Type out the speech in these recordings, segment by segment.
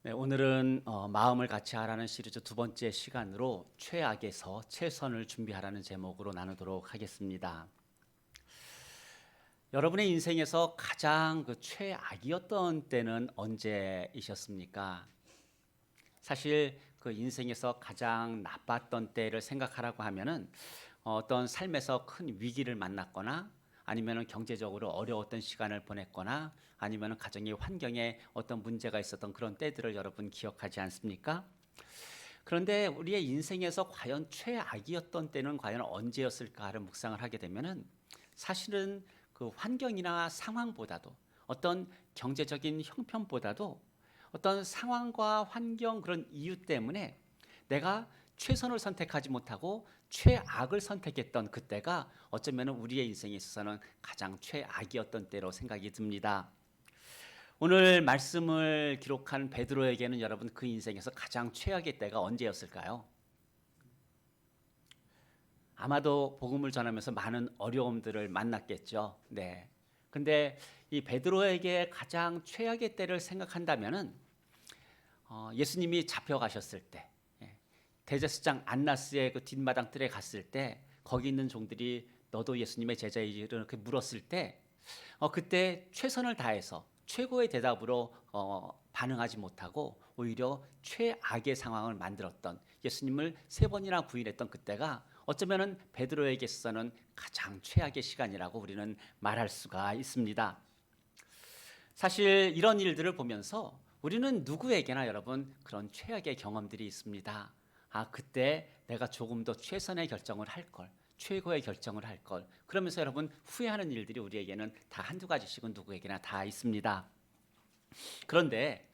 네, 오늘은 마음을 같이 하라는 시리즈 두 번째 시간으로 최악에서 최선을 준비하라는 제목으로 나누도록 하겠습니다. 여러분의 인생에서 가장 최악이었던 때는 언제이셨습니까? 사실 그 인생에서 가장 나빴던 때를 생각하라고 하면은 어떤 삶에서 큰 위기를 만났거나 아니면은 경제적으로 어려웠던 시간을 보냈거나 아니면은 가정의 환경에 어떤 문제가 있었던 그런 때들을 여러분 기억하지 않습니까? 그런데 우리의 인생에서 과연 최악이었던 때는 과연 언제였을까를 묵상을 하게 되면은 사실은 그 환경이나 상황보다도 어떤 경제적인 형편보다도 어떤 상황과 환경 그런 이유 때문에 내가 최선을 선택하지 못하고 최악을 선택했던 그때가 어쩌면 우리의 인생에 있어서는 가장 최악이었던 때로 생각이 듭니다. 오늘 말씀을 기록한 베드로에게는 여러분 그 인생에서 가장 최악의 때가 언제였을까요? 아마도 복음을 전하면서 많은 어려움들을 만났겠죠. 네. 근데 이 베드로에게 가장 최악의 때를 생각한다면은 예수님이 잡혀가셨을 때, 대제사장 안나스의 그 뒷마당 뜰에 갔을 때 거기 있는 종들이 너도 예수님의 제자이지 이렇게 물었을 때 그때 최선을 다해서 최고의 대답으로 반응하지 못하고 오히려 최악의 상황을 만들었던 예수님을 세 번이나 부인했던 그때가 어쩌면은 베드로에게 있어서는 가장 최악의 시간이라고 우리는 말할 수가 있습니다. 사실 이런 일들을 보면서 우리는 누구에게나 여러분 그런 최악의 경험들이 있습니다. 그때 내가 조금 더 최선의 결정을 할 걸, 최고의 결정을 할 걸. 그러면서 여러분 후회하는 일들이 우리에게는 다 한두 가지씩은 누구에게나 다 있습니다. 그런데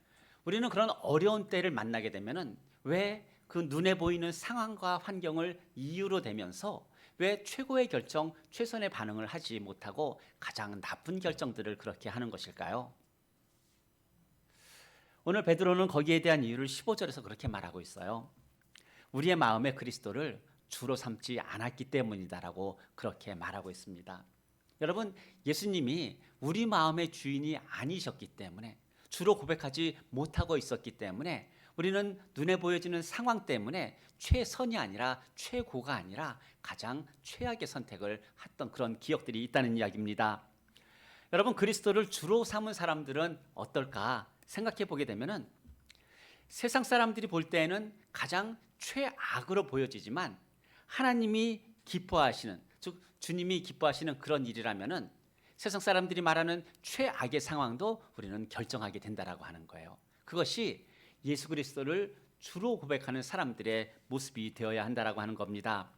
우리는 그런 어려운 때를 만나게 되면은 왜 그 눈에 보이는 상황과 환경을 이유로 대면서 왜 최고의 결정, 최선의 반응을 하지 못하고 가장 나쁜 결정들을 그렇게 하는 것일까요? 오늘 베드로는 거기에 대한 이유를 15절에서 그렇게 말하고 있어요. 우리의 마음에 그리스도를 주로 삼지 않았기 때문이다라고 그렇게 말하고 있습니다. 여러분, 예수님이 우리 마음의 주인이 아니셨기 때문에 주로 고백하지 못하고 있었기 때문에 우리는 눈에 보여지는 상황 때문에 최선이 아니라 최고가 아니라 가장 최악의 선택을 했던 그런 기억들이 있다는 이야기입니다. 여러분, 그리스도를 주로 삼은 사람들은 어떨까 생각해 보게 되면은 세상 사람들이 볼 때에는 가장 최악으로 보여지지만 하나님이 기뻐하시는, 즉 주님이 기뻐하시는 그런 일이라면은 세상 사람들이 말하는 최악의 상황도 우리는 결정하게 된다라고 하는 거예요. 그것이 예수 그리스도를 주로 고백하는 사람들의 모습이 되어야 한다라고 하는 겁니다.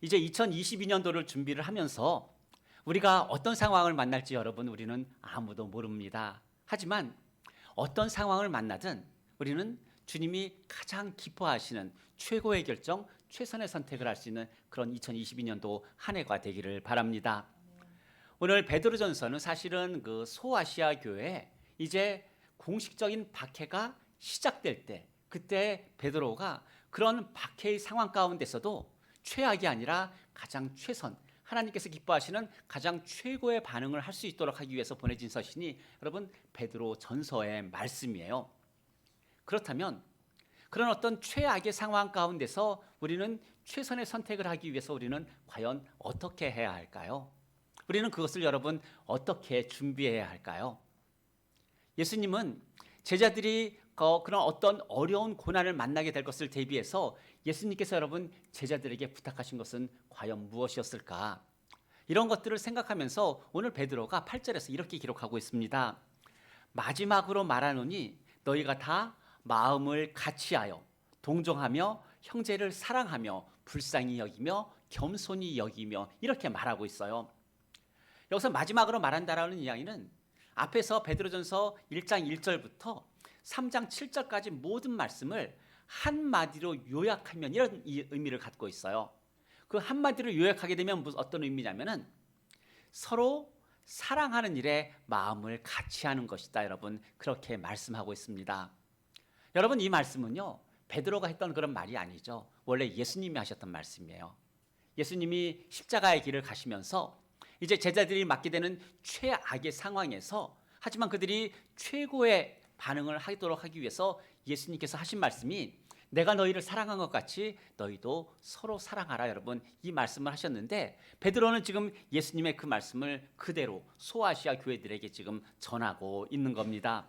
이제 2022년도를 준비를 하면서 우리가 어떤 상황을 만날지 여러분 우리는 아무도 모릅니다. 하지만 어떤 상황을 만나든 우리는 주님이 가장 기뻐하시는 최고의 결정, 최선의 선택을 할 수 있는 그런 2022년도 한 해가 되기를 바랍니다. 오늘 베드로전서는 사실은 그 소아시아 교회에 이제 공식적인 박해가 시작될 때 그때 베드로가 그런 박해의 상황 가운데서도 최악이 아니라 가장 최선, 하나님께서 기뻐하시는 가장 최고의 반응을 할 수 있도록 하기 위해서 보내진 서신이 여러분 베드로 전서의 말씀이에요. 그렇다면 그런 어떤 최악의 상황 가운데서 우리는 최선의 선택을 하기 위해서 우리는 과연 어떻게 해야 할까요? 우리는 그것을 여러분 어떻게 준비해야 할까요? 예수님은 제자들이 그런 어떤 어려운 고난을 만나게 될 것을 대비해서 예수님께서 여러분 제자들에게 부탁하신 것은 과연 무엇이었을까? 이런 것들을 생각하면서 오늘 베드로가 8절에서 이렇게 기록하고 있습니다. 마지막으로 말하노니 너희가 다 마음을 같이하여 동정하며 형제를 사랑하며 불쌍히 여기며 겸손히 여기며 이렇게 말하고 있어요. 여기서 마지막으로 말한다라는 이야기는 앞에서 베드로전서 1장 1절부터 3장 7절까지 모든 말씀을 한마디로 요약하면 이런 의미를 갖고 있어요. 그 한마디로 요약하게 되면 어떤 의미냐면은 서로 사랑하는 일에 마음을 같이 하는 것이다. 여러분 그렇게 말씀하고 있습니다. 여러분 이 말씀은요 베드로가 했던 그런 말이 아니죠. 원래 예수님이 하셨던 말씀이에요. 예수님이 십자가의 길을 가시면서 이제 제자들이 맡게 되는 최악의 상황에서 하지만 그들이 최고의 반응을 하도록 하기 위해서 예수님께서 하신 말씀이 내가 너희를 사랑한 것 같이 너희도 서로 사랑하라. 여러분 이 말씀을 하셨는데 베드로는 지금 예수님의 그 말씀을 그대로 소아시아 교회들에게 지금 전하고 있는 겁니다.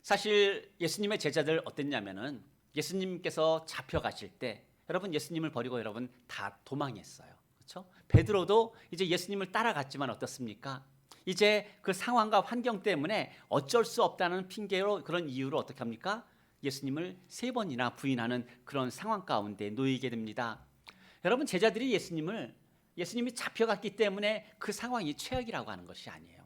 사실 예수님의 제자들 어땠냐면은 예수님께서 잡혀가실 때 여러분 예수님을 버리고 여러분 다 도망했어요. 그렇죠? 베드로도 이제 예수님을 따라갔지만 어떻습니까? 이제 그 상황과 환경 때문에 어쩔 수 없다는 핑계로 그런 이유로 어떻게 합니까? 예수님을 3번이나 부인하는 그런 상황 가운데 놓이게 됩니다. 여러분 제자들이 예수님이 잡혀갔기 때문에 그 상황이 최악이라고 하는 것이 아니에요.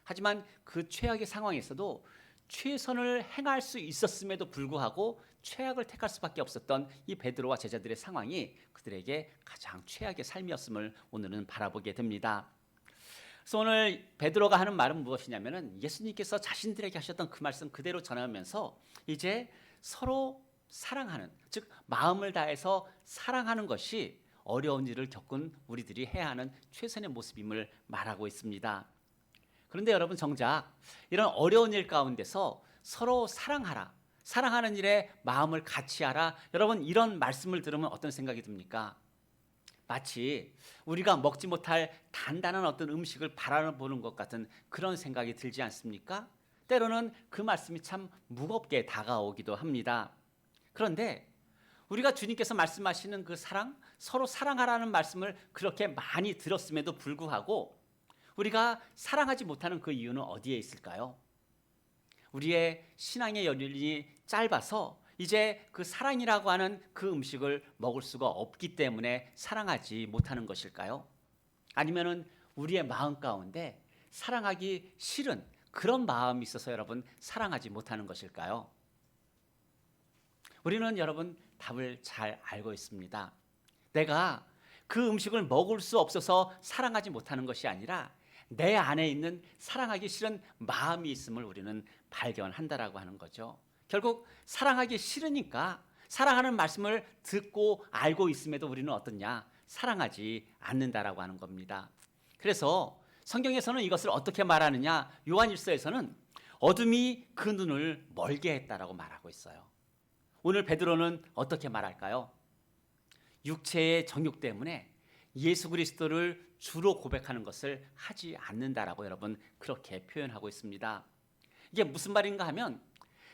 하지만 그 최악의 상황에서도 최선을 행할 수 있었음에도 불구하고 최악을 택할 수밖에 없었던 이 베드로와 제자들의 상황이 그들에게 가장 최악의 삶이었음을 오늘은 바라보게 됩니다. 그래서 오늘 베드로가 하는 말은 무엇이냐면은 예수님께서 자신들에게 하셨던 그 말씀 그대로 전하면서 이제 서로 사랑하는, 즉 마음을 다해서 사랑하는 것이 어려운 일을 겪은 우리들이 해야 하는 최선의 모습임을 말하고 있습니다. 그런데 여러분 정작 이런 어려운 일 가운데서 서로 사랑하라, 사랑하는 일에 마음을 같이 하라. 여러분 이런 말씀을 들으면 어떤 생각이 듭니까? 마치 우리가 먹지 못할 단단한 어떤 음식을 바라보는 것 같은 그런 생각이 들지 않습니까? 때로는 그 말씀이 참 무겁게 다가오기도 합니다. 그런데 우리가 주님께서 말씀하시는 그 사랑, 서로 사랑하라는 말씀을 그렇게 많이 들었음에도 불구하고 우리가 사랑하지 못하는 그 이유는 어디에 있을까요? 우리의 신앙의 연륜이 짧아서 이제 그 사랑이라고 하는 그 음식을 먹을 수가 없기 때문에 사랑하지 못하는 것일까요? 아니면은 우리의 마음 가운데 사랑하기 싫은 그런 마음이 있어서 여러분 사랑하지 못하는 것일까요? 우리는 여러분 답을 잘 알고 있습니다. 내가 그 음식을 먹을 수 없어서 사랑하지 못하는 것이 아니라 내 안에 있는 사랑하기 싫은 마음이 있음을 우리는 발견한다라고 하는 거죠. 결국 사랑하기 싫으니까 사랑하는 말씀을 듣고 알고 있음에도 우리는 어떻냐? 사랑하지 않는다라고 하는 겁니다. 그래서 성경에서는 이것을 어떻게 말하느냐? 요한일서에서는 어둠이 그 눈을 멀게 했다라고 말하고 있어요. 오늘 베드로는 어떻게 말할까요? 육체의 정욕 때문에 예수 그리스도를 주로 고백하는 것을 하지 않는다라고 여러분 그렇게 표현하고 있습니다. 이게 무슨 말인가 하면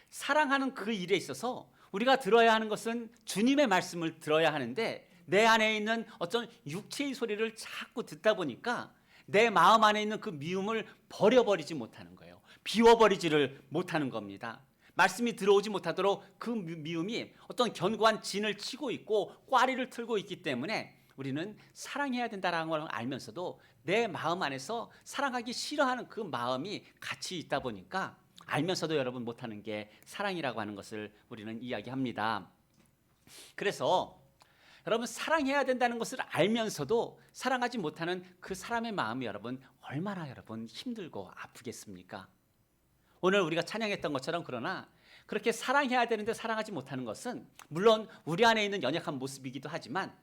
사랑하는 그 일에 있어서 우리가 들어야 하는 것은 주님의 말씀을 들어야 하는데 내 안에 있는 어떤 육체의 소리를 자꾸 듣다 보니까 내 마음 안에 있는 그 미움을 버려버리지 못하는 거예요. 비워버리지를 못하는 겁니다. 말씀이 들어오지 못하도록 그 미움이 어떤 견고한 진을 치고 있고 꽈리를 틀고 있기 때문에 우리는 사랑해야 된다는 걸 알면서도 내 마음 안에서 사랑하기 싫어하는 그 마음이 같이 있다 보니까 알면서도 여러분 못하는 게 사랑이라고 하는 것을 우리는 이야기합니다. 그래서 여러분 사랑해야 된다는 것을 알면서도 사랑하지 못하는 그 사람의 마음이 여러분 얼마나 여러분 힘들고 아프겠습니까? 오늘 우리가 찬양했던 것처럼 그러나 그렇게 사랑해야 되는데 사랑하지 못하는 것은 물론 우리 안에 있는 연약한 모습이기도 하지만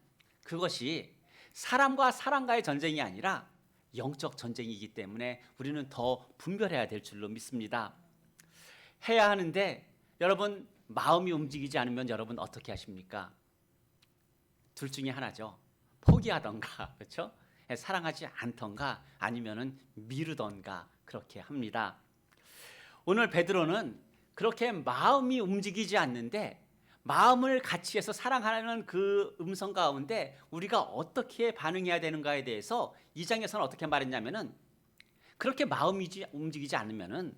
그것이 사람과 사람과의 전쟁이 아니라 영적 전쟁이기 때문에 우리는 더 분별해야 될 줄로 믿습니다. 해야 하는데 여러분 마음이 움직이지 않으면 여러분 어떻게 하십니까? 둘 중에 하나죠. 포기하던가 그렇죠? 사랑하지 않던가 아니면은 미루던가 그렇게 합니다. 오늘 베드로는 그렇게 마음이 움직이지 않는데 마음을 같이 해서 사랑하는 그 음성 가운데 우리가 어떻게 반응해야 되는가에 대해서 2장에서는 어떻게 말했냐면은 그렇게 마음이 움직이지 않으면은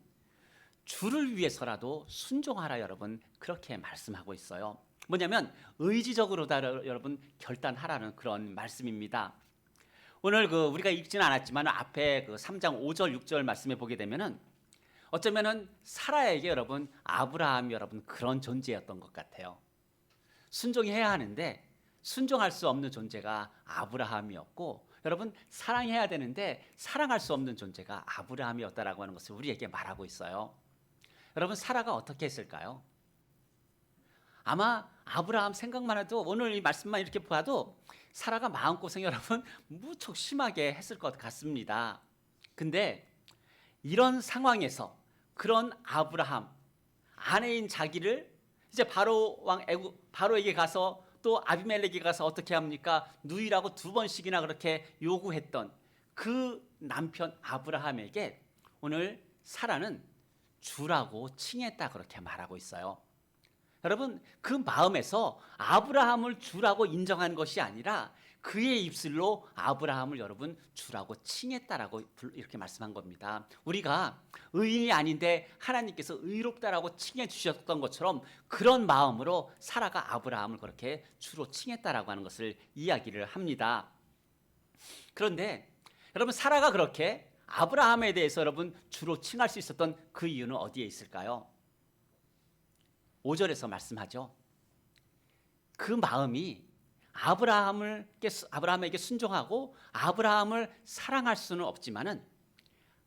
주를 위해서라도 순종하라 여러분 그렇게 말씀하고 있어요. 뭐냐면 의지적으로다 여러분 결단하라는 그런 말씀입니다. 오늘 우리가 읽지는 않았지만 앞에 3장 5절 6절 말씀에 보게 되면은 어쩌면은 사라에게 여러분 아브라함이 여러분 그런 존재였던 것 같아요. 순종해야 하는데 순종할 수 없는 존재가 아브라함이었고 여러분 사랑해야 되는데 사랑할 수 없는 존재가 아브라함이었다라고 하는 것을 우리에게 말하고 있어요. 여러분 사라가 어떻게 했을까요? 아마 아브라함 생각만 해도 오늘 이 말씀만 이렇게 봐도 사라가 마음고생 여러분 무척 심하게 했을 것 같습니다. 근데 이런 상황에서 그런 아브라함, 아내인 자기를 이제 바로에게 가서 또 아비멜렉에게 가서 어떻게 합니까? 누이라고 2번씩이나 그렇게 요구했던 그 남편 아브라함에게 오늘 사라는 주라고 칭했다 그렇게 말하고 있어요. 여러분, 그 마음에서 아브라함을 주라고 인정한 것이 아니라 그의 입술로 아브라함을 여러분 주라고 칭했다라고 이렇게 말씀한 겁니다. 우리가 의인이 아닌데 하나님께서 의롭다라고 칭해 주셨던 것처럼 그런 마음으로 사라가 아브라함을 그렇게 주로 칭했다라고 하는 것을 이야기를 합니다. 그런데 여러분, 사라가 그렇게 아브라함에 대해서 여러분 주로 칭할 수 있었던 그 이유는 어디에 있을까요? 5절에서 말씀하죠. 그 마음이 아브라함에게 순종하고 아브라함을 사랑할 수는 없지만은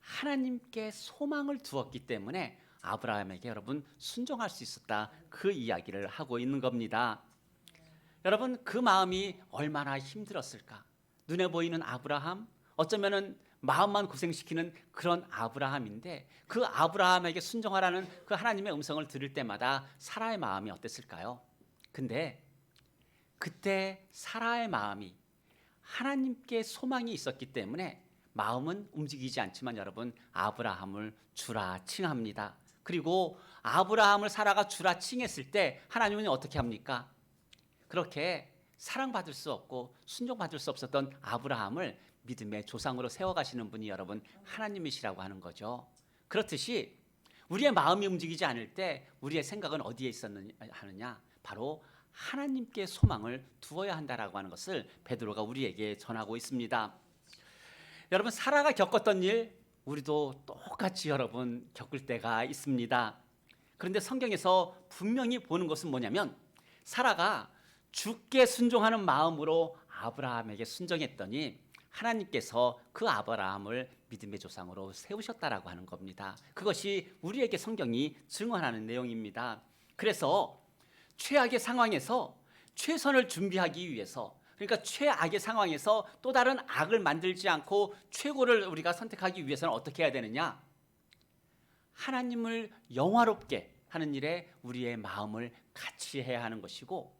하나님께 소망을 두었기 때문에 아브라함에게 여러분 순종할 수 있었다, 그 이야기를 하고 있는 겁니다. 여러분, 그 마음이 얼마나 힘들었을까? 눈에 보이는 아브라함, 어쩌면은 마음만 고생시키는 그런 아브라함인데 그 아브라함에게 순종하라는 그 하나님의 음성을 들을 때마다 사라의 마음이 어땠을까요? 근데 그때 사라의 마음이 하나님께 소망이 있었기 때문에 마음은 움직이지 않지만 여러분 아브라함을 주라 칭합니다. 그리고 아브라함을 사라가 주라 칭했을 때 하나님은 어떻게 합니까? 그렇게 사랑받을 수 없고 순종받을 수 없었던 아브라함을 믿음의 조상으로 세워가시는 분이 여러분 하나님이시라고 하는 거죠. 그렇듯이 우리의 마음이 움직이지 않을 때 우리의 생각은 어디에 하느냐? 바로 하나님께 소망을 두어야 한다라고 하는 것을 베드로가 우리에게 전하고 있습니다. 여러분, 사라가 겪었던 일 우리도 똑같이 여러분 겪을 때가 있습니다. 그런데 성경에서 분명히 보는 것은 뭐냐면 사라가 주께 순종하는 마음으로 아브라함에게 순종했더니 하나님께서 그 아브라함을 믿음의 조상으로 세우셨다라고 하는 겁니다. 그것이 우리에게 성경이 증언하는 내용입니다. 그래서 최악의 상황에서 최선을 준비하기 위해서, 그러니까 최악의 상황에서 또 다른 악을 만들지 않고 최고를 우리가 선택하기 위해서는 어떻게 해야 되느냐? 하나님을 영화롭게 하는 일에 우리의 마음을 같이 해야 하는 것이고,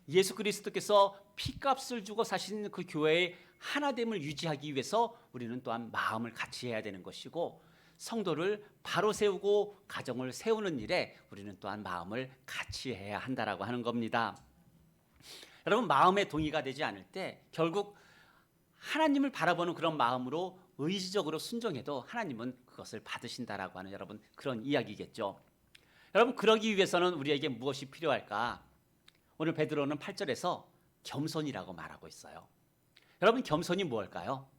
예수 그리스도께서 피값을 주고 사신 그 교회의 하나됨을 유지하기 위해서 우리는 또한 마음을 같이 해야 되는 것이고, 성도를 바로 세우고 가정을 세우는 일에 우리는 또한 마음을 같이 해야 한다라고 하는 겁니다. 여러분, 마음의 동의가 되지 않을 때 결국 하나님을 바라보는 그런 마음으로 의지적으로 순종해도 하나님은 그것을 받으신다라고 하는 여러분 그런 이야기겠죠. 여러분, 그러기 위해서는 우리에게 무엇이 필요할까? 오늘 베드로는 8절에서 겸손이라고 말하고 있어요. 여러분, 겸손이 무엇일까요?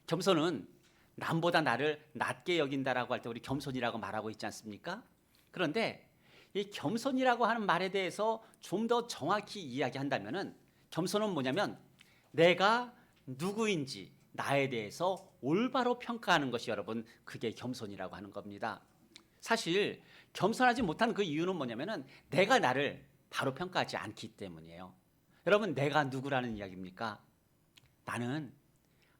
겸손은 남보다 나를 낮게 여긴다라고 할 때 우리 겸손이라고 말하고 있지 않습니까? 그런데 이 겸손이라고 하는 말에 대해서 좀 더 정확히 이야기한다면은 겸손은 뭐냐면 내가 누구인지 나에 대해서 올바로 평가하는 것이 여러분 그게 겸손이라고 하는 겁니다. 사실 겸손하지 못한 그 이유는 뭐냐면은 내가 나를 바로 평가하지 않기 때문이에요. 여러분, 내가 누구라는 이야기입니까? 나는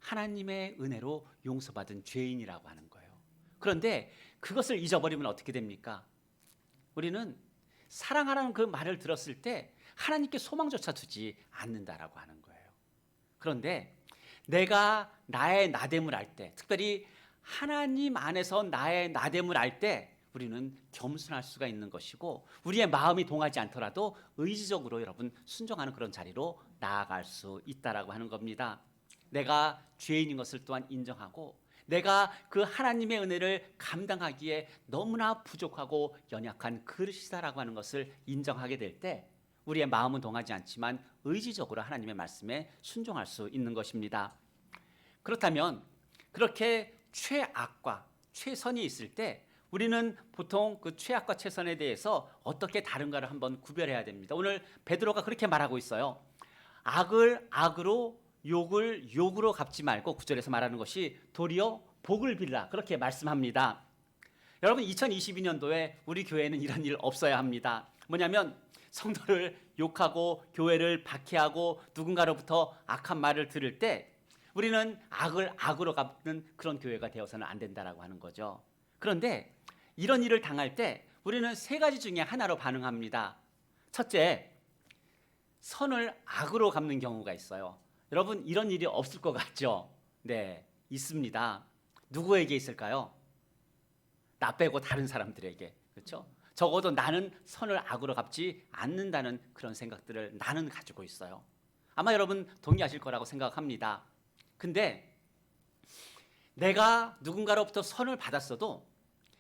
하나님의 은혜로 용서받은 죄인이라고 하는 거예요. 그런데 그것을 잊어버리면 어떻게 됩니까? 우리는 사랑하라는 그 말을 들었을 때 하나님께 소망조차 두지 않는다라고 하는 거예요. 그런데 내가 나의 나됨을 알 때, 특별히 하나님 안에서 나의 나됨을 알 때 우리는 겸손할 수가 있는 것이고, 우리의 마음이 동하지 않더라도 의지적으로 여러분 순종하는 그런 자리로 나아갈 수 있다라고 하는 겁니다. 내가 죄인인 것을 또한 인정하고 내가 그 하나님의 은혜를 감당하기에 너무나 부족하고 연약한 그릇이다라고 하는 것을 인정하게 될 때 우리의 마음은 동하지 않지만 의지적으로 하나님의 말씀에 순종할 수 있는 것입니다. 그렇다면 그렇게 최악과 최선이 있을 때 우리는 보통 그 최악과 최선에 대해서 어떻게 다른가를 한번 구별해야 됩니다. 오늘 베드로가 그렇게 말하고 있어요. 악을 악으로 욕을 욕으로 갚지 말고 9절에서 말하는 것이 도리어 복을 빌라, 그렇게 말씀합니다. 여러분, 2022년도에 우리 교회는 이런 일 없어야 합니다. 뭐냐면 성도를 욕하고 교회를 박해하고 누군가로부터 악한 말을 들을 때 우리는 악을 악으로 갚는 그런 교회가 되어서는 안 된다라고 하는 거죠. 그런데 이런 일을 당할 때 우리는 세 가지 중에 하나로 반응합니다. 첫째, 선을 악으로 갚는 경우가 있어요. 여러분, 이런 일이 없을 것 같죠? 네, 있습니다. 누구에게 있을까요? 나 빼고 다른 사람들에게. 그렇죠? 적어도 나는 선을 악으로 갚지 않는다는 그런 생각들을 나는 가지고 있어요. 아마 여러분 동의하실 거라고 생각합니다. 근데 내가 누군가로부터 선을 받았어도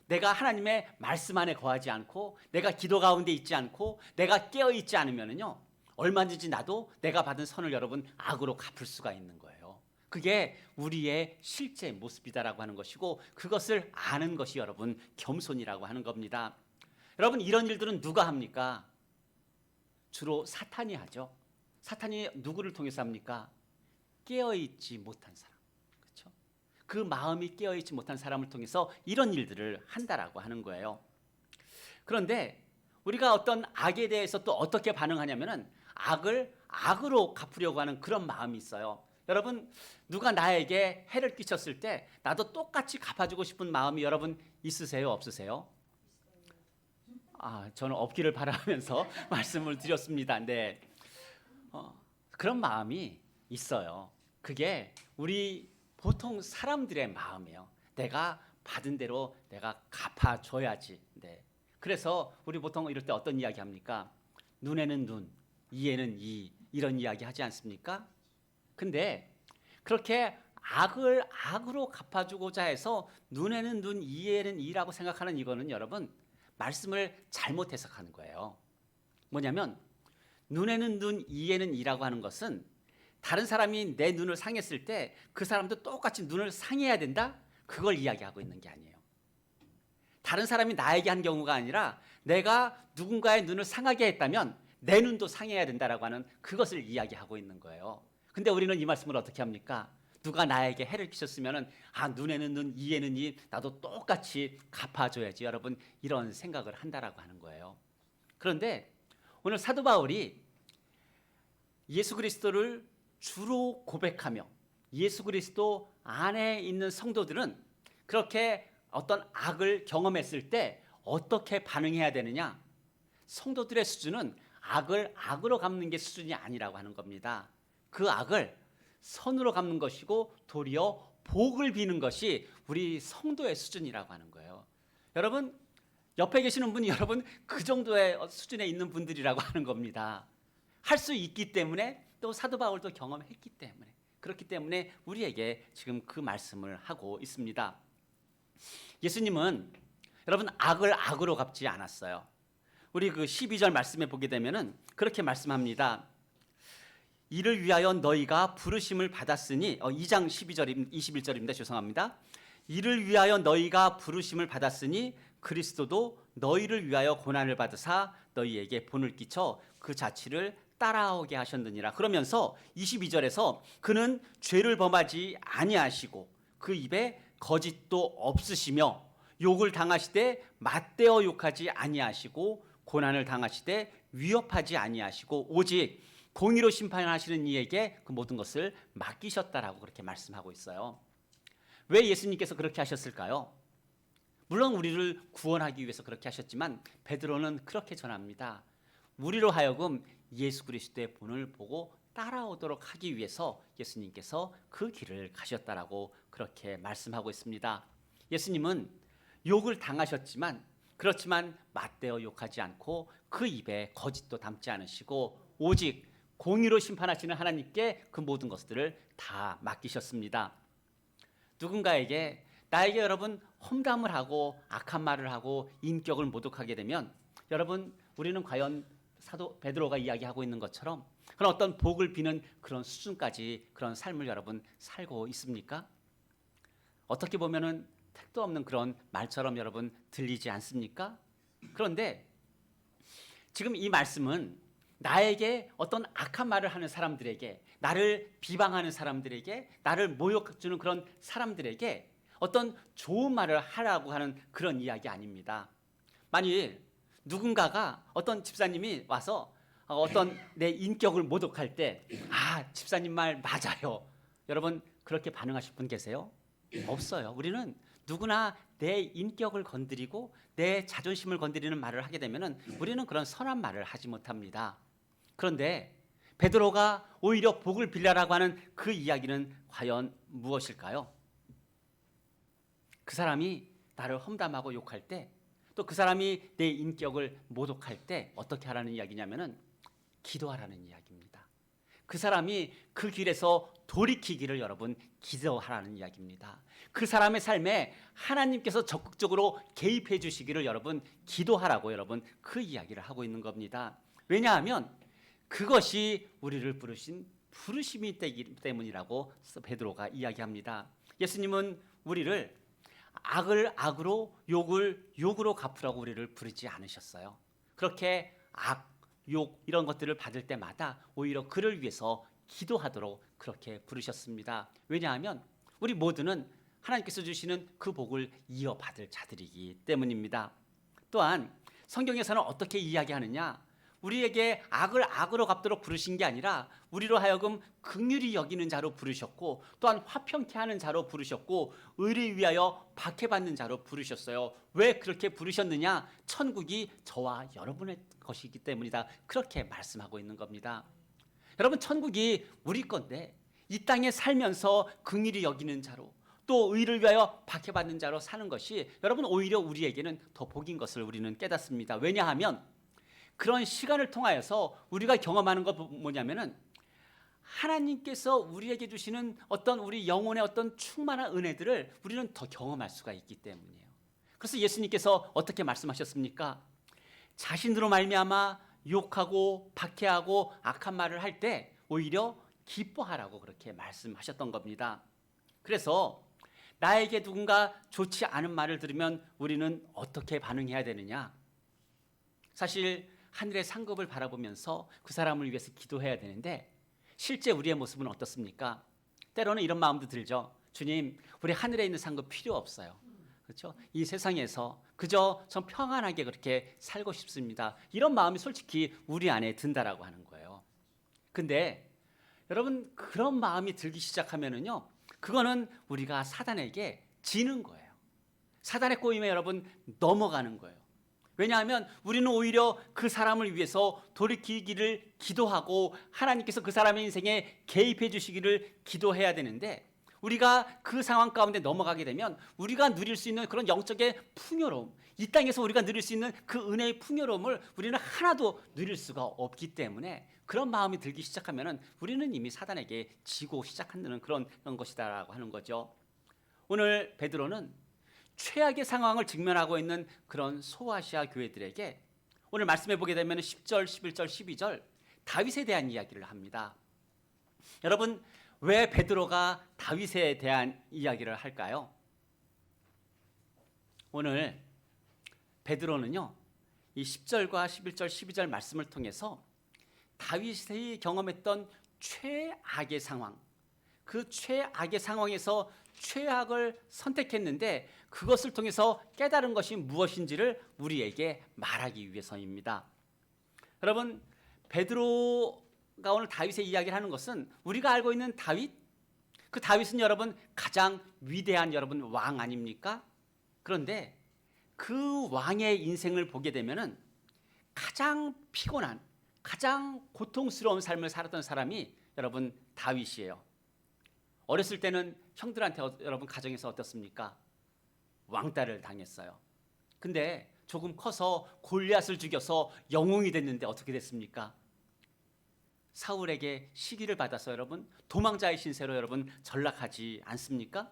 내가 하나님의 말씀 안에 거하지 않고 내가 기도 가운데 있지 않고 내가 깨어 있지 않으면은요, 얼마든지 나도 내가 받은 선을 여러분 악으로 갚을 수가 있는 거예요. 그게 우리의 실제 모습이다라고 하는 것이고, 그것을 아는 것이 여러분 겸손이라고 하는 겁니다. 여러분, 이런 일들은 누가 합니까? 주로 사탄이 하죠. 사탄이 누구를 통해서 합니까? 깨어있지 못한 사람. 그렇죠? 그 마음이 깨어있지 못한 사람을 통해서 이런 일들을 한다라고 하는 거예요. 그런데 우리가 어떤 악에 대해서 또 어떻게 반응하냐면은 악을 악으로 갚으려고 하는 그런 마음이 있어요. 여러분, 누가 나에게 해를 끼쳤을 때 나도 똑같이 갚아주고 싶은 마음이 여러분 있으세요? 없으세요? 저는 없기를 바라면서 말씀을 드렸습니다. 네, 그런 마음이 있어요. 그게 우리 보통 사람들의 마음이에요. 내가 받은 대로 내가 갚아줘야지. 네. 그래서 우리 보통 이럴 때 어떤 이야기 합니까? 눈에는 눈, 이에는 이, 이런 이야기 하지 않습니까? 근데 그렇게 악을 악으로 갚아주고자 해서 눈에는 눈, 이에는 이라고 생각하는 이거는 여러분 말씀을 잘못 해석하는 거예요. 뭐냐면 눈에는 눈, 이에는 이라고 하는 것은 다른 사람이 내 눈을 상했을 때 그 사람도 똑같이 눈을 상해야 된다? 그걸 이야기하고 있는 게 아니에요. 다른 사람이 나에게 한 경우가 아니라 내가 누군가의 눈을 상하게 했다면 내 눈도 상해야 된다라고 하는 그것을 이야기하고 있는 거예요. 근데 우리는 이 말씀을 어떻게 합니까? 누가 나에게 해를 끼쳤으면 눈에는 눈, 이에는 이, 나도 똑같이 갚아줘야지. 여러분, 이런 생각을 한다라고 하는 거예요. 그런데 오늘 사도 바울이 예수 그리스도를 주로 고백하며 예수 그리스도 안에 있는 성도들은 그렇게 어떤 악을 경험했을 때 어떻게 반응해야 되느냐? 성도들의 수준은 악을 악으로 갚는 게 수준이 아니라고 하는 겁니다. 그 악을 선으로 갚는 것이고 도리어 복을 비는 것이 우리 성도의 수준이라고 하는 거예요. 여러분, 옆에 계시는 분이 여러분 그 정도의 수준에 있는 분들이라고 하는 겁니다. 할 수 있기 때문에, 또 사도 바울도 경험했기 때문에, 그렇기 때문에 우리에게 지금 그 말씀을 하고 있습니다. 예수님은 여러분 악을 악으로 갚지 않았어요. 우리 그 12절 말씀에 보게 되면은 그렇게 말씀합니다. 이를 위하여 너희가 부르심을 받았으니 2장 21절입니다. 죄송합니다. 이를 위하여 너희가 부르심을 받았으니 그리스도도 너희를 위하여 고난을 받으사 너희에게 본을 끼쳐 그 자취를 따라오게 하셨느니라. 그러면서 22절에서 그는 죄를 범하지 아니하시고 그 입에 거짓도 없으시며 욕을 당하시되 맞대어 욕하지 아니하시고 고난을 당하시되 위협하지 아니하시고 오직 공의로 심판하시는 이에게 그 모든 것을 맡기셨다라고 그렇게 말씀하고 있어요. 왜 예수님께서 그렇게 하셨을까요? 물론 우리를 구원하기 위해서 그렇게 하셨지만 베드로는 그렇게 전합니다. 우리로 하여금 예수 그리스도의 본을 보고 따라오도록 하기 위해서 예수님께서 그 길을 가셨다라고 그렇게 말씀하고 있습니다. 예수님은 욕을 당하셨지만 그렇지만 맞대어 욕하지 않고 그 입에 거짓도 담지 않으시고 오직 공의로 심판하시는 하나님께 그 모든 것들을 다 맡기셨습니다. 누군가에게 나에게 여러분 험담을 하고 악한 말을 하고 인격을 모독하게 되면 여러분 우리는 과연 사도 베드로가 이야기하고 있는 것처럼 그런 어떤 복을 비는 그런 수준까지 그런 삶을 여러분 살고 있습니까? 어떻게 보면은 택도 없는 그런 말처럼 여러분 들리지 않습니까? 그런데 지금 이 말씀은 나에게 어떤 악한 말을 하는 사람들에게, 나를 비방하는 사람들에게, 나를 모욕주는 그런 사람들에게 어떤 좋은 말을 하라고 하는 그런 이야기 아닙니다. 만일 누군가가 어떤 집사님이 와서 어떤 내 인격을 모독할 때 집사님 말 맞아요. 여러분 그렇게 반응하실 분 계세요? 없어요. 우리는 누구나 내 인격을 건드리고 내 자존심을 건드리는 말을 하게 되면 우리는 그런 선한 말을 하지 못합니다. 그런데 베드로가 오히려 복을 빌라라고 하는 그 이야기는 과연 무엇일까요? 그 사람이 나를 험담하고 욕할 때, 또 그 사람이 내 인격을 모독할 때 어떻게 하라는 이야기냐면은 기도하라는 이야기입니다. 그 사람이 그 길에서 돌이키기를 여러분 기도하라는 이야기입니다. 그 사람의 삶에 하나님께서 적극적으로 개입해 주시기를 여러분 기도하라고 여러분 그 이야기를 하고 있는 겁니다. 왜냐하면 그것이 우리를 부르신 부르심이 되기 때문이라고 베드로가 이야기합니다. 예수님은 우리를 악을 악으로 욕을 욕으로 갚으라고 우리를 부르지 않으셨어요. 그렇게 악, 욕 이런 것들을 받을 때마다 오히려 그를 위해서 기도하도록 그렇게 부르셨습니다. 왜냐하면 우리 모두는 하나님께서 주시는 그 복을 이어받을 자들이기 때문입니다. 또한 성경에서는 어떻게 이야기하느냐? 우리에게 악을 악으로 갚도록 부르신 게 아니라 우리로 하여금 긍휼히 여기는 자로 부르셨고, 또한 화평케 하는 자로 부르셨고, 의를 위하여 박해받는 자로 부르셨어요. 왜 그렇게 부르셨느냐? 천국이 저와 여러분의 것이기 때문이다. 그렇게 말씀하고 있는 겁니다. 여러분, 천국이 우리 건데 이 땅에 살면서 긍휼히 여기는 자로, 또 의를 위하여 박해받는 자로 사는 것이 여러분 오히려 우리에게는 더 복인 것을 우리는 깨닫습니다. 왜냐하면 그런 시간을 통하여서 우리가 경험하는 것 뭐냐면은 하나님께서 우리에게 주시는 어떤 우리 영혼의 어떤 충만한 은혜들을 우리는 더 경험할 수가 있기 때문이에요. 그래서 예수님께서 어떻게 말씀하셨습니까? 자신으로 말미암아 욕하고 박해하고 악한 말을 할 때 오히려 기뻐하라고 그렇게 말씀하셨던 겁니다. 그래서 나에게 누군가 좋지 않은 말을 들으면 우리는 어떻게 반응해야 되느냐? 사실 하늘의 상급을 바라보면서 그 사람을 위해서 기도해야 되는데 실제 우리의 모습은 어떻습니까? 때로는 이런 마음도 들죠. 주님, 우리 하늘에 있는 상급 필요 없어요. 그렇죠? 이 세상에서 그저 전 평안하게 그렇게 살고 싶습니다. 이런 마음이 솔직히 우리 안에 든다라고 하는 거예요. 근데 여러분 그런 마음이 들기 시작하면은요, 그거는 우리가 사단에게 지는 거예요. 사단의 꼬임에 여러분 넘어가는 거예요. 왜냐하면 우리는 오히려 그 사람을 위해서 돌이키기를 기도하고 하나님께서 그 사람의 인생에 개입해 주시기를 기도해야 되는데, 우리가 그 상황 가운데 넘어가게 되면 우리가 누릴 수 있는 그런 영적의 풍요로움, 이 땅에서 우리가 누릴 수 있는 그 은혜의 풍요로움을 우리는 하나도 누릴 수가 없기 때문에 그런 마음이 들기 시작하면 우리는 이미 사단에게 지고 시작하는 그런 것이다라고 하는 거죠. 오늘 베드로는 최악의 상황을 직면하고 있는 그런 소아시아 교회들에게 오늘 말씀해 보게 되면 10절, 11절, 12절 다윗에 대한 이야기를 합니다. 여러분, 왜 베드로가 다윗에 대한 이야기를 할까요? 오늘 베드로는요, 이 10절과 11절, 12절 말씀을 통해서 다윗이 경험했던 최악의 상황, 그 최악의 상황에서 최악을 선택했는데 그것을 통해서 깨달은 것이 무엇인지를 우리에게 말하기 위해서입니다. 여러분, 베드로가 오늘 다윗의 이야기를 하는 것은 우리가 알고 있는 다윗, 그 다윗은 여러분 가장 위대한 여러분 왕 아닙니까? 그런데 그 왕의 인생을 보게 되면은 가장 피곤한, 가장 고통스러운 삶을 살았던 사람이 여러분 다윗이에요. 어렸을 때는 형들한테 여러분 가정에서 어떻습니까? 왕따를 당했어요. 근데 조금 커서 골리앗을 죽여서 영웅이 됐는데 어떻게 됐습니까? 사울에게 시기를 받아서 여러분 도망자의 신세로 여러분 전락하지 않습니까?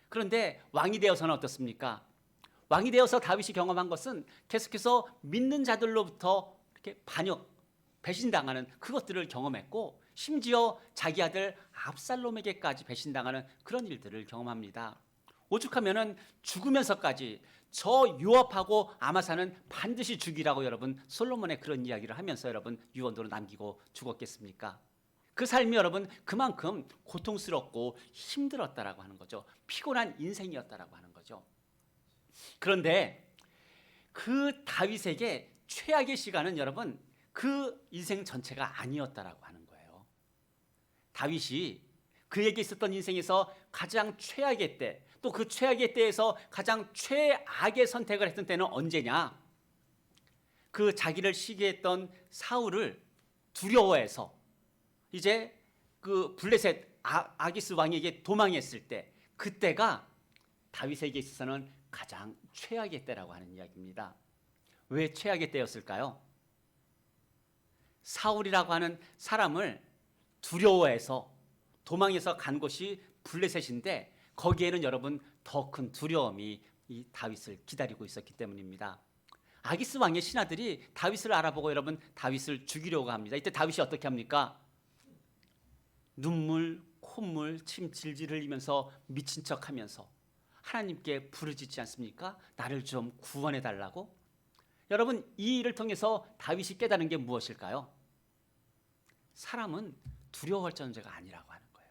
그런데 왕이 되어서는 어떻습니까? 왕이 되어서 다윗이 경험한 것은 계속해서 믿는 자들로부터 이렇게 반역, 배신당하는 그것들을 경험했고, 심지어 자기 아들 압살롬에게까지 배신당하는 그런 일들을 경험합니다. 오죽하면은 죽으면서까지 저 요압하고 아마사는 반드시 죽이라고 여러분 솔로몬의 그런 이야기를 하면서 여러분 유언도로 남기고 죽었겠습니까? 그 삶이 여러분 그만큼 고통스럽고 힘들었다라고 하는 거죠. 피곤한 인생이었다라고 하는 거죠. 그런데 그 다윗에게 최악의 시간은 여러분 그 인생 전체가 아니었다라고 하는 거예요. 다윗이 그에게 있었던 인생에서 가장 최악의 때, 또 그 최악의 때에서 가장 최악의 선택을 했던 때는 언제냐? 그 자기를 시기했던 사울을 두려워해서 이제 그 블레셋 아기스 왕에게 도망했을 때, 그때가 다윗에게 있어서는 가장 최악의 때라고 하는 이야기입니다. 왜 최악의 때였을까요? 사울이라고 하는 사람을 두려워해서 도망해서 간 곳이 블레셋인데, 거기에는 여러분 더 큰 두려움이 이 다윗을 기다리고 있었기 때문입니다. 아기스 왕의 신하들이 다윗을 알아보고 여러분 다윗을 죽이려고 합니다. 이때 다윗이 어떻게 합니까? 눈물, 콧물, 침 질질 흘리면서 미친 척하면서 하나님께 부르짖지 않습니까? 나를 좀 구원해 달라고. 여러분, 이 일을 통해서 다윗이 깨달은 게 무엇일까요? 사람은 두려워할 존재가 아니라고 하는 거예요.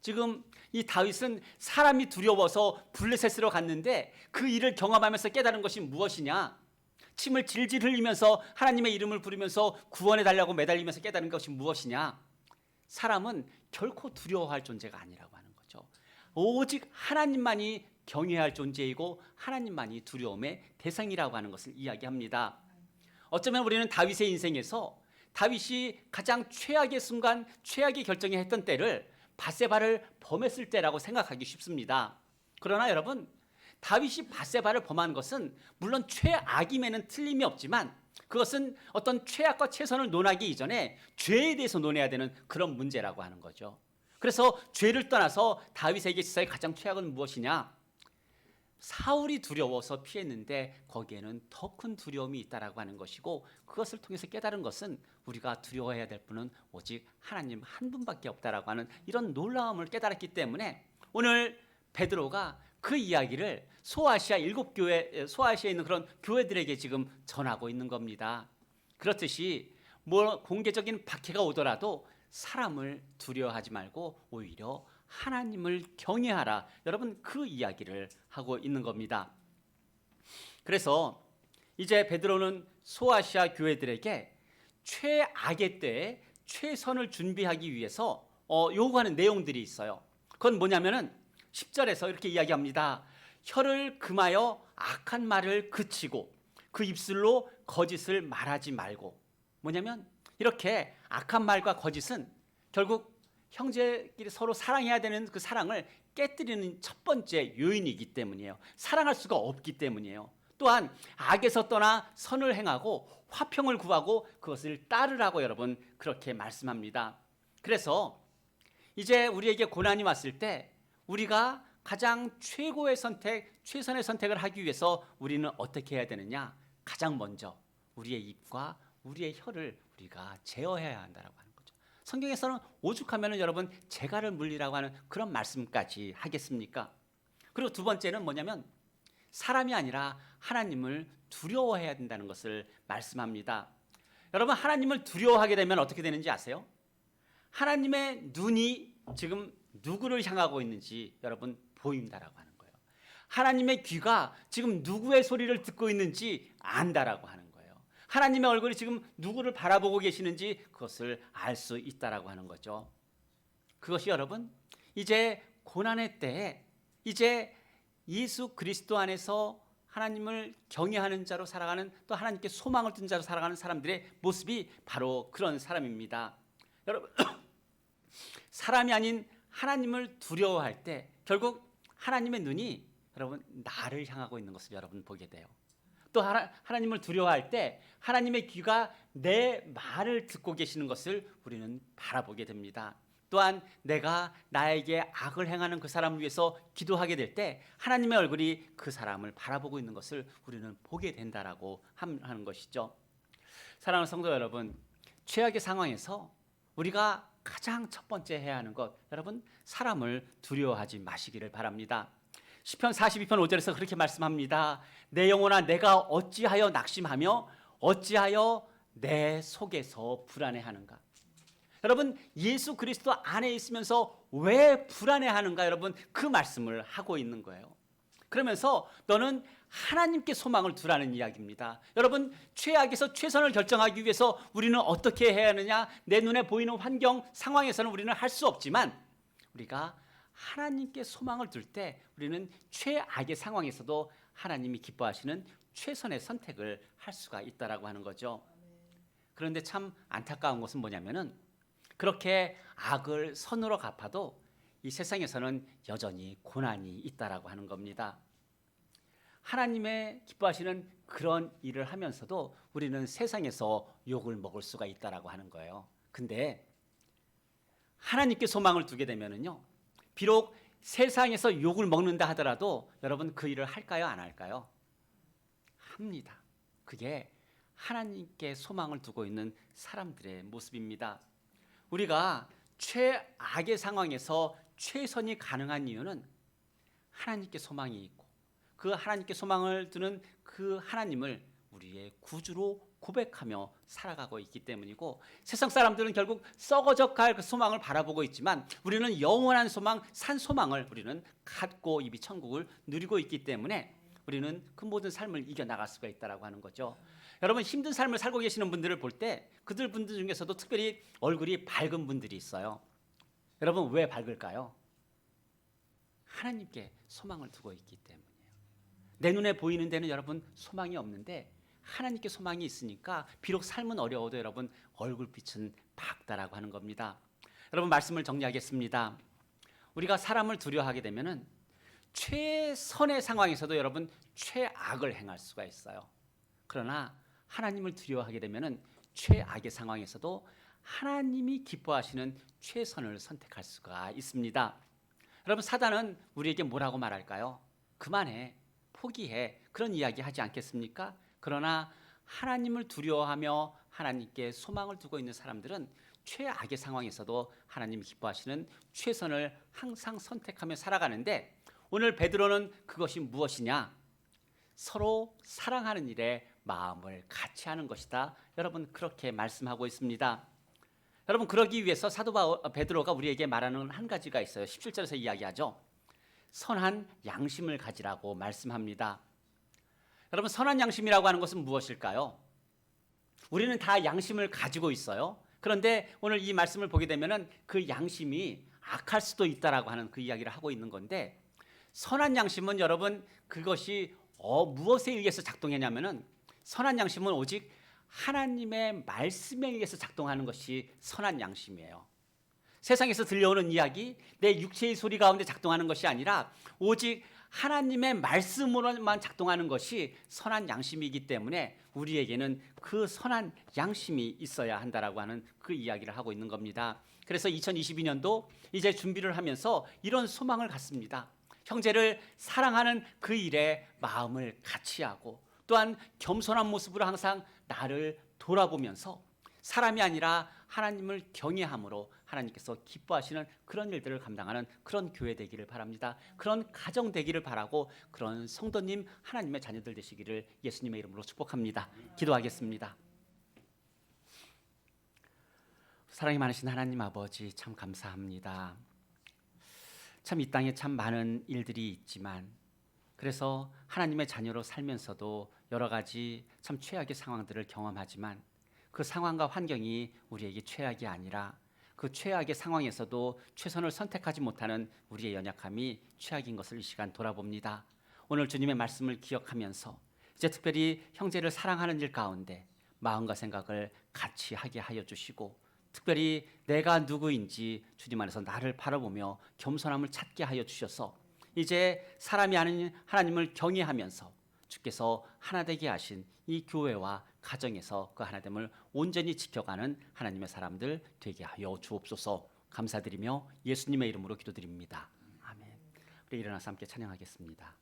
지금 이 다윗은 사람이 두려워서 블레셋으로 갔는데 그 일을 경험하면서 깨달은 것이 무엇이냐? 침을 질질 흘리면서 하나님의 이름을 부르면서 구원해 달라고 매달리면서 깨달은 것이 무엇이냐? 사람은 결코 두려워할 존재가 아니라고 하는 거죠. 오직 하나님만이 경외할 존재이고 하나님만이 두려움의 대상이라고 하는 것을 이야기합니다. 어쩌면 우리는 다윗의 인생에서 다윗이 가장 최악의 순간, 최악의 결정을 했던 때를 밧세바를 범했을 때라고 생각하기 쉽습니다. 그러나 여러분, 다윗이 밧세바를 범한 것은 물론 최악임에는 틀림이 없지만 그것은 어떤 최악과 최선을 논하기 이전에 죄에 대해서 논해야 되는 그런 문제라고 하는 거죠. 그래서 죄를 떠나서 다윗에게 있어서의 가장 최악은 무엇이냐? 사울이 두려워서 피했는데 거기에는 더 큰 두려움이 있다라고 하는 것이고, 그것을 통해서 깨달은 것은 우리가 두려워해야 될 분은 오직 하나님 한 분밖에 없다라고 하는 이런 놀라움을 깨달았기 때문에 오늘 베드로가 그 이야기를 소아시아에 있는 그런 교회들에게 지금 전하고 있는 겁니다. 그렇듯이 공개적인 박해가 오더라도 사람을 두려워하지 말고 오히려 하나님을 경외하라. 여러분, 그 이야기를 하고 있는 겁니다. 그래서 이제 베드로는 소아시아 교회들에게 최악의 때에 최선을 준비하기 위해서 요구하는 내용들이 있어요. 그건 뭐냐면은 10절에서 이렇게 이야기합니다. 혀를 금하여 악한 말을 그치고 그 입술로 거짓을 말하지 말고. 뭐냐면 이렇게 악한 말과 거짓은 결국 형제끼리 서로 사랑해야 되는 그 사랑을 깨뜨리는 첫 번째 요인이기 때문이에요. 사랑할 수가 없기 때문이에요. 또한 악에서 떠나 선을 행하고 화평을 구하고 그것을 따르라고 여러분 그렇게 말씀합니다. 그래서 이제 우리에게 고난이 왔을 때 우리가 가장 최고의 선택, 최선의 선택을 하기 위해서 우리는 어떻게 해야 되느냐? 가장 먼저 우리의 입과 우리의 혀를 우리가 제어해야 한다라고 하는 거죠. 성경에서는 오죽하면은 여러분 재갈을 물리라고 하는 그런 말씀까지 하겠습니까? 그리고 두 번째는 뭐냐면 사람이 아니라 하나님을 두려워해야 된다는 것을 말씀합니다. 여러분, 하나님을 두려워하게 되면 어떻게 되는지 아세요? 하나님의 눈이 지금 누구를 향하고 있는지 여러분 보인다라고 하는 거예요. 하나님의 귀가 지금 누구의 소리를 듣고 있는지 안다라고 하는 거예요. 하나님의 얼굴이 지금 누구를 바라보고 계시는지 그것을 알 수 있다라고 하는 거죠. 그것이 여러분 이제 고난의 때에 이제 예수 그리스도 안에서 하나님을 경외하는 자로 살아가는, 또 하나님께 소망을 둔 자로 살아가는 사람들의 모습이 바로 그런 사람입니다. 여러분, 사람이 아닌 하나님을 두려워할 때 결국 하나님의 눈이 여러분 나를 향하고 있는 것을 여러분 보게 돼요. 또 하나님을 두려워할 때 하나님의 귀가 내 말을 듣고 계시는 것을 우리는 바라보게 됩니다. 또한 내가 나에게 악을 행하는 그 사람을 위해서 기도하게 될 때 하나님의 얼굴이 그 사람을 바라보고 있는 것을 우리는 보게 된다라고 하는 것이죠. 사랑하는 성도 여러분, 최악의 상황에서 우리가 가장 첫 번째 해야 하는 것, 여러분 사람을 두려워하지 마시기를 바랍니다. 시편 42편 5절에서 그렇게 말씀합니다. 내 영혼아 내가 어찌하여 낙심하며 어찌하여 내 속에서 불안해하는가. 여러분, 예수 그리스도 안에 있으면서 왜 불안해하는가, 여러분 그 말씀을 하고 있는 거예요. 그러면서 너는 하나님께 소망을 두라는 이야기입니다. 여러분, 최악에서 최선을 결정하기 위해서 우리는 어떻게 해야 하느냐? 내 눈에 보이는 환경, 상황에서는 우리는 할 수 없지만 우리가 하나님께 소망을 둘 때 우리는 최악의 상황에서도 하나님이 기뻐하시는 최선의 선택을 할 수가 있다라고 하는 거죠. 그런데 참 안타까운 것은 뭐냐면은 그렇게 악을 선으로 갚아도 이 세상에서는 여전히 고난이 있다라고 하는 겁니다. 하나님의 기뻐하시는 그런 일을 하면서도 우리는 세상에서 욕을 먹을 수가 있다라고 하는 거예요. 근데 하나님께 소망을 두게 되면은요, 비록 세상에서 욕을 먹는다 하더라도 여러분 그 일을 할까요, 안 할까요? 합니다. 그게 하나님께 소망을 두고 있는 사람들의 모습입니다. 우리가 최악의 상황에서 최선이 가능한 이유는 하나님께 소망이 있고 그 하나님께 소망을 두는 그 하나님을 우리의 구주로 고백하며 살아가고 있기 때문이고, 세상 사람들은 결국 썩어져 갈 그 소망을 바라보고 있지만 우리는 영원한 소망, 산 소망을 우리는 갖고 이미 천국을 누리고 있기 때문에 우리는 그 모든 삶을 이겨나갈 수가 있다라고 하는 거죠. 여러분, 힘든 삶을 살고 계시는 분들을 볼 때 그들 분들 중에서도 특별히 얼굴이 밝은 분들이 있어요. 여러분, 왜 밝을까요? 하나님께 소망을 두고 있기 때문이에요. 내 눈에 보이는 데는 여러분 소망이 없는데 하나님께 소망이 있으니까 비록 삶은 어려워도 여러분 얼굴빛은 밝다라고 하는 겁니다. 여러분, 말씀을 정리하겠습니다. 우리가 사람을 두려워하게 되면은 최선의 상황에서도 여러분 최악을 행할 수가 있어요. 그러나 하나님을 두려워하게 되면은 최악의 상황에서도 하나님이 기뻐하시는 최선을 선택할 수가 있습니다. 여러분, 사단은 우리에게 뭐라고 말할까요? 그만해, 포기해, 그런 이야기 하지 않겠습니까? 그러나 하나님을 두려워하며 하나님께 소망을 두고 있는 사람들은 최악의 상황에서도 하나님이 기뻐하시는 최선을 항상 선택하며 살아가는데, 오늘 베드로는 그것이 무엇이냐? 서로 사랑하는 일에 마음을 같이 하는 것이다. 여러분, 그렇게 말씀하고 있습니다. 여러분, 그러기 위해서 사도 베드로가 우리에게 말하는 한 가지가 있어요. 17절에서 이야기하죠. 선한 양심을 가지라고 말씀합니다. 여러분, 선한 양심이라고 하는 것은 무엇일까요? 우리는 다 양심을 가지고 있어요. 그런데 오늘 이 말씀을 보게 되면은 그 양심이 악할 수도 있다라고 하는 그 이야기를 하고 있는 건데, 선한 양심은 여러분 그것이 무엇에 의해서 작동했냐면은 선한 양심은 오직 하나님의 말씀에 의해서 작동하는 것이 선한 양심이에요. 세상에서 들려오는 이야기, 내 육체의 소리 가운데 작동하는 것이 아니라 오직 하나님의 말씀으로만 작동하는 것이 선한 양심이기 때문에 우리에게는 그 선한 양심이 있어야 한다라고 하는 그 이야기를 하고 있는 겁니다. 그래서 2022년도 이제 준비를 하면서 이런 소망을 갖습니다. 형제를 사랑하는 그 일에 마음을 같이 하고, 또한 겸손한 모습으로 항상 나를 돌아보면서 사람이 아니라 하나님을 경외함으로 하나님께서 기뻐하시는 그런 일들을 감당하는 그런 교회 되기를 바랍니다. 그런 가정 되기를 바라고, 그런 성도님, 하나님의 자녀들 되시기를 예수님의 이름으로 축복합니다. 기도하겠습니다. 사랑이 많으신 하나님 아버지, 참 감사합니다. 참 이 땅에 참 많은 일들이 있지만, 그래서 하나님의 자녀로 살면서도 여러 가지 참 최악의 상황들을 경험하지만 그 상황과 환경이 우리에게 최악이 아니라 그 최악의 상황에서도 최선을 선택하지 못하는 우리의 연약함이 최악인 것을 이 시간 돌아봅니다. 오늘 주님의 말씀을 기억하면서 이제 특별히 형제를 사랑하는 일 가운데 마음과 생각을 같이 하게 하여 주시고, 특별히 내가 누구인지 주님 안에서 나를 바라보며 겸손함을 찾게 하여 주셔서 이제 사람이 아닌 하나님을 경외하면서 주께서 하나 되게 하신 이 교회와 가정에서 그 하나됨을 온전히 지켜가는 하나님의 사람들 되게 하여 주옵소서. 감사드리며 예수님의 이름으로 기도드립니다. 아멘. 우리 일어나서 함께 찬양하겠습니다.